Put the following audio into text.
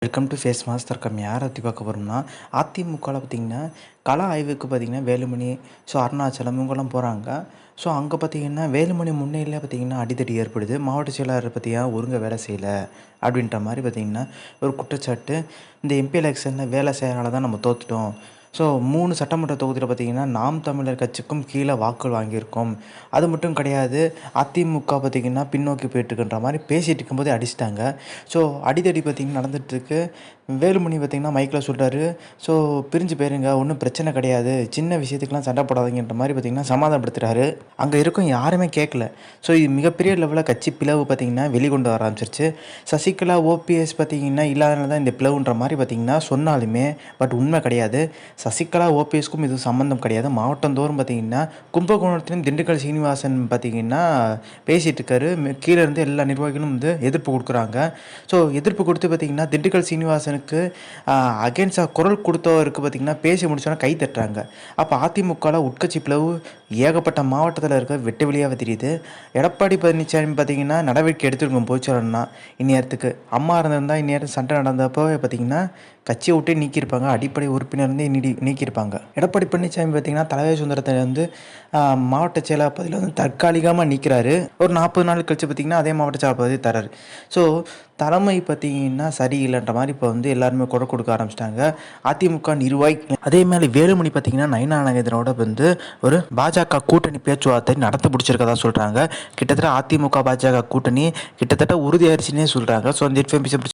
Welcome to face master யாரை பற்றி பார்க்க போகிறோம்னா அதிமுகவில் பார்த்திங்கன்னா கள ஆய்வுக்கு பார்த்திங்கன்னா வேலுமணி அருணாச்சலம் இவங்கெல்லாம் போகிறாங்க. அங்கே பார்த்திங்கன்னா வேலுமணி முன்னிலையில் பார்த்திங்கன்னா அடிதடி ஏற்படுது. மாவட்ட செயலாளர் பார்த்திங்கன்னா ஒழுங்காக வேலை செய்யலை அப்படின்ற மாதிரி பார்த்திங்கன்னா ஒரு குற்றச்சாட்டு. இந்த எம்பி எலெக்ஷனில் வேலை செய்யறனால தான் நம்ம தோற்றுட்டோம். 3 சட்டமன்ற தொகுதியில் பார்த்திங்கன்னா நாம் தமிழர் கட்சிக்கும் கீழே வாக்குகள் வாங்கியிருக்கோம். அது மட்டும் கிடையாது, அதிமுக பார்த்திங்கன்னா பின்னோக்கி போயிட்டுருக்குன்ற மாதிரி பேசிகிட்டு இருக்கும்போதே அடிச்சிட்டாங்க. அடிதடி பார்த்திங்கன்னா நடந்துகிட்ருக்கு. வேலுமணி பார்த்திங்கன்னா மைக்கில் சொல்கிறாரு, பிரிஞ்சு போயிருங்க, ஒன்றும் பிரச்சனை கிடையாது, சின்ன விஷயத்துக்கெலாம் சண்டை போடாதீங்கன்ற மாதிரி பார்த்திங்கன்னா சமாதானப்படுத்துகிறாரு. அங்கே இருக்கும் யாருமே கேட்கல. இது மிகப்பெரிய லெவலில் கட்சி பிளவு பார்த்திங்கன்னா வெளிக்கொண்டு வர ஆரம்பிச்சிருச்சு. சசிகலா ஓபிஎஸ் பார்த்திங்கன்னா இல்லாதனால தான் இந்த பிளவுன்ற மாதிரி பார்த்திங்கன்னா சொன்னாலுமே பட் உண்மை கிடையாது. சசிகலா ஓபிஎஸ்க்கும் இது சம்மந்தம் கிடையாது. மாவட்டந்தோறும் பார்த்திங்கன்னா கும்பகோணத்துலேயும் திண்டுக்கல் சீனிவாசன் பார்த்திங்கன்னா பேசிகிட்டு இருக்காரு. கீழே இருந்து எல்லா நிர்வாகிகளும் எதிர்ப்பு கொடுக்குறாங்க. எதிர்ப்பு கொடுத்து பார்த்திங்கன்னா திண்டுக்கல் சீனிவாசனுக்கு அகேன்ஸ்டாக குரல் கொடுத்தவருக்கு பார்த்திங்கன்னா பேசி முடிச்சோன்னா கை தட்டுறாங்க. அப்போ அதிமுகவில் உட்கட்சி பிளவு ஏகப்பட்ட மாவட்டத்தில் இருக்க வெட்டு வெளியாக தெரியுது. எடப்பாடி பழனிசாமி பார்த்திங்கன்னா நடவடிக்கை எடுத்துருக்கோம் போச்சோன்னா இந்நேரத்துக்கு அம்மா இருந்திருந்தால் இந்நேரம் சண்டை நடந்தப்போ பார்த்திங்கன்னா கட்சியை விட்டே நீக்கியிருப்பாங்க. அடிப்படை உறுப்பினர் நீக்கியிருப்பாங்க. எடப்பாடி பழனிசாமி பார்த்திங்கன்னா தலைவர் சுந்தரத்தை மாவட்ட செயலாளர் பதவியில் தற்காலிகமாக நீக்கிறாரு. ஒரு 40 நாள் கழிச்சு பார்த்திங்கன்னா அதே மாவட்ட செயலாளர் பதவி தராரு. தலைமை பார்த்திங்கன்னா சரியில்லைன்ற மாதிரி இப்போ எல்லாருமே குரல் கொடுக்க ஆரம்பிச்சிட்டாங்க அதிமுக நிர்வாகி. அதே மாதிரி வேலுமணி பார்த்திங்கன்னா நயனா நாகேந்திரனோட ஒரு பாஜக கூட்டணி பேச்சுவார்த்தை நடத்த பிடிச்சிருக்கதா சொல்கிறாங்க. கிட்டத்தட்ட அதிமுக பாஜக கூட்டணி கிட்டத்தட்ட உறுதியாயிருச்சுன்னே சொல்கிறாங்க. அந்த